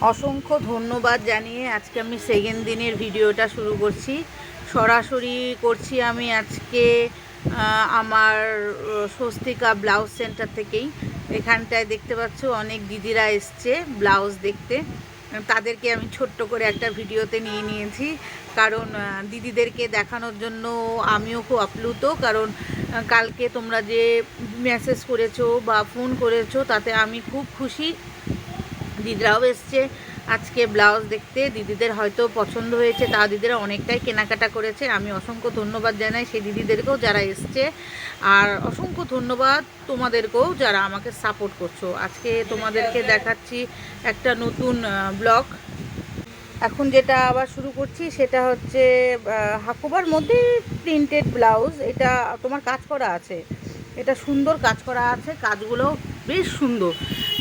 অসংখ্য ধন্যবাদ জানিয়ে আজকে আমি সেকেন্ড দিনের ভিডিওটা শুরু করছি। সরাসরি করছি আমি আজকে আমার স্বস্তিকা ব্লাউজ সেন্টার থেকেই। এখানটায় দেখতে পাচ্ছ অনেক দিদিরা এসছে ব্লাউজ দেখতে। তাদেরকে আমি ছোট্ট করে একটা ভিডিওতে নিয়ে নিয়েছি, কারণ দিদিদেরকে দেখানোর জন্য আমিও খুব আপ্লুত। কারণ কালকে তোমরা যে মেসেজ করেছো বা ফোন করেছো তাতে আমি খুব খুশি। দিদিরাও এসছে আজকে ব্লাউজ দেখতে, দিদিদের হয়তো পছন্দ হয়েছে, তা দিদিরা অনেকটাই কেনাকাটা করেছে। আমি অসংখ্য ধন্যবাদ জানাই সেই দিদিদেরকেও যারা এসছে, আর অসংখ্য ধন্যবাদ তোমাদেরকেও যারা আমাকে সাপোর্ট করছো। আজকে তোমাদেরকে দেখাচ্ছি একটা নতুন ব্লগ। এখন যেটা আবার শুরু করছি সেটা হচ্ছে হাকুবার মধ্যে প্রিন্টেড ব্লাউজ। এটা তোমার কাজ করা আছে, এটা সুন্দর কাজ করা আছে, কাজগুলো বেশ সুন্দর,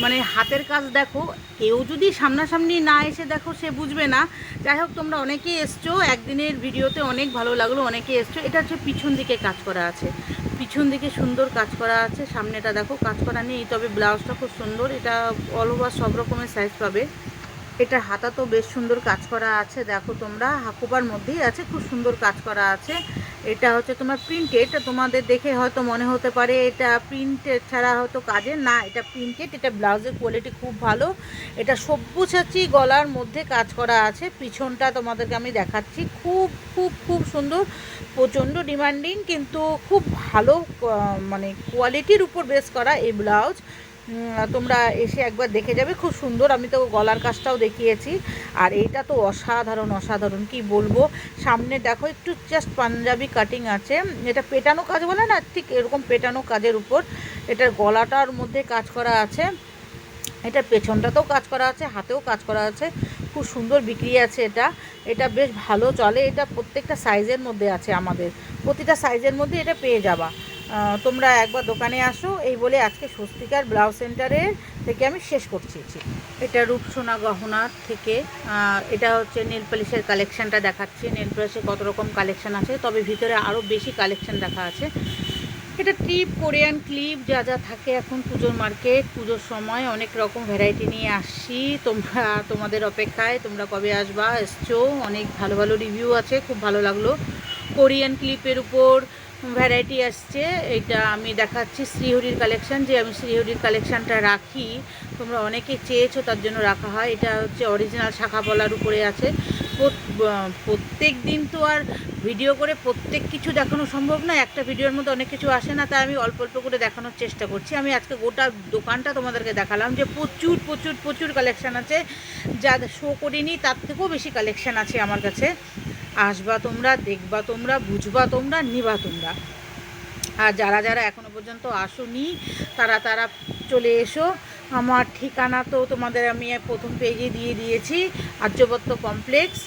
মানে হাতের কাজ। দেখো, কেউ যদি সামনাসামনি না এসে দেখো সে বুঝবে না। যাই হোক, তোমরা অনেকেই এসছো, একদিনের ভিডিওতে অনেক ভালো লাগলো, অনেকে এসছো। এটা হচ্ছে পিছন দিকে কাজ করা আছে, পিছন দিকে সুন্দর কাজ করা আছে, সামনেটা দেখো কাজ করা নেই, তবে ব্লাউজটা খুব সুন্দর। এটা অল ওভার সব রকমের সাইজ পাবে। এটা হাতা তো বেশ সুন্দর কাজ করা আছে, দেখো তোমরা হাকুবার মধ্যেই আছে, খুব সুন্দর কাজ করা আছে। এটা হচ্ছে তোমার প্রিন্টেড, তোমাদের দেখে হয়তো মনে হতে পারে এটা প্রিন্টেড ছাড়া হয়তো কাজের না, এটা প্রিন্টেড। এটা ব্লাউজের কোয়ালিটি খুব ভালো। এটা সব্যসাচী গলার মধ্যে কাজ করা আছে। পিছনটা তোমাদেরকে আমি দেখাচ্ছি, খুব খুব খুব সুন্দর, প্রচণ্ড ডিমান্ডিং, কিন্তু খুব ভালো মানে কোয়ালিটির উপর বেস করা এই ব্লাউজ। তোমরা এসে একবার দেখে যাবে, খুব সুন্দর। আমি তো গলার কাজটাও দেখিয়েছি, আর এইটা তো অসাধারণ অসাধারণ, কি বলবো। সামনে দেখো একটু জাস্ট পাঞ্জাবি কাটিং আছে, এটা পেটানো কাজ বলে না, ঠিক এরকম পেটানো কাজের উপর এটার গলাটার মধ্যে কাজ করা আছে। এটা পেছনটাতেও কাজ করা আছে, হাতেও কাজ করা আছে, খুব সুন্দর বিক্রি আছে। এটা এটা বেশ ভালো চলে। এটা প্রত্যেকটা সাইজের মধ্যে আছে, আমাদের প্রতিটা সাইজের মধ্যে এটা পেয়ে যাবা। তোমরা একবার দোকানে আসো, এই বলে আজকে স্বস্তিকার ব্লাউজ সেন্টারের থেকে আমি শেষ করছি। এটা রূপসোনা গহনার থেকে এটা হচ্ছে নেল পলিশের কালেকশানটা দেখাচ্ছি। নেল পলিশের কত রকম কালেকশান আছে, তবে ভিতরে আরও বেশি কালেকশান দেখা আছে। এটা ক্লিপ, কোরিয়ান ক্লিপ, যা যা থাকে এখন পুজোর মার্কেট, পুজোর সময় অনেক রকম ভ্যারাইটি নিয়ে আসছি। তোমাদের অপেক্ষায়, তোমরা কবে আসবা, এসছো। অনেক ভালো ভালো রিভিউ আছে, খুব ভালো লাগলো। কোরিয়ান ক্লিপের উপর ভ্যারাইটি আসছে। এটা আমি দেখাচ্ছি শ্রীহরির কালেকশান, যে আমি শ্রীহরির কালেকশানটা রাখি, তোমরা অনেকে চেয়েছো তার জন্য রাখা হয়। এটা হচ্ছে অরিজিনাল শাখা পলার উপরে আছে। প্রত্যেক দিন তো আর ভিডিও করে প্রত্যেক কিছু দেখানো সম্ভব না, একটা ভিডিওর মধ্যে অনেক কিছু আসে না, তাই আমি অল্প অল্প করে দেখানোর চেষ্টা করছি। আমি আজকে গোটা দোকানটা তোমাদেরকে দেখালাম, যে প্রচুর প্রচুর প্রচুর কালেকশান আছে, যা শো করিনি তার থেকেও বেশি কালেকশান আছে আমার কাছে। আসবা তোমরা, দেখবা তোমরা, বুঝবা তোমরা, নিবা তোমরা। আর যারা যারা এখনও পর্যন্ত আসোনি তারা তারা চলে এসো। আমার ঠিকানা তো তোমাদের আমি প্রথম পেজে দিয়ে দিয়েছি, আর্যবত্ত কমপ্লেক্স,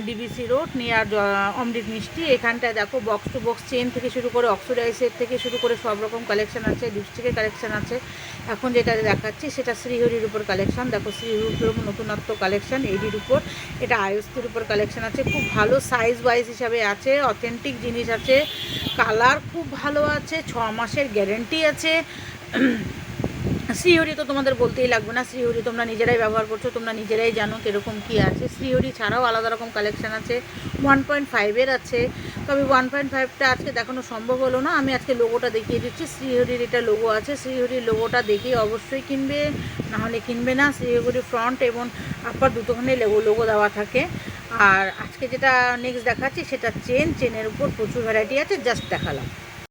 ডিবিসি রোড, নিয়ার অমৃত মিষ্টি। এখানটায় দেখো বক্স টু বক্স চেন থেকে শুরু করে অক্সিডাইজের থেকে শুরু করে সব রকম কালেকশান আছে, লিপস্টিকের কালেকশান আছে। এখন যেটা দেখাচ্ছি সেটা শ্রীহরির উপর কালেকশান, দেখো শ্রীহরির উপর নতুনত্ব কালেকশান, এডির উপর। এটা আয়ুস্তির উপর কালেকশান আছে, খুব ভালো সাইজ ওয়াইজ হিসাবে আছে, অথেন্টিক জিনিস আছে, কালার খুব ভালো আছে, 6 মাসের গ্যারেন্টি আছে। শ্রীহরি তো তোমাদের বলতেই লাগবে না, শ্রীহরি তোমরা নিজেরাই ব্যবহার করছো, তোমরা নিজেরাই জানো কীরকম কী আছে। শ্রীহরি ছাড়াও আলাদা রকম কালেকশান আছে, 1.5-এর আছে, তবে 1.5টা আজকে দেখানো সম্ভব হলো না। আমি আজকে লোগোটা দেখিয়ে দিচ্ছি, শ্রীহরির এটা লোগো আছে, শ্রীহরির লোগোটা দেখে অবশ্যই কিনবে, নাহলে কিনবে না। শ্রীহরির ফ্রন্ট এবং আপার দুটোখানে লোগো দেওয়া থাকে। আর আজকে যেটা নেক্সট দেখাচ্ছি সেটা চেনের উপর প্রচুর ভ্যারাইটি আছে, জাস্ট দেখালাম।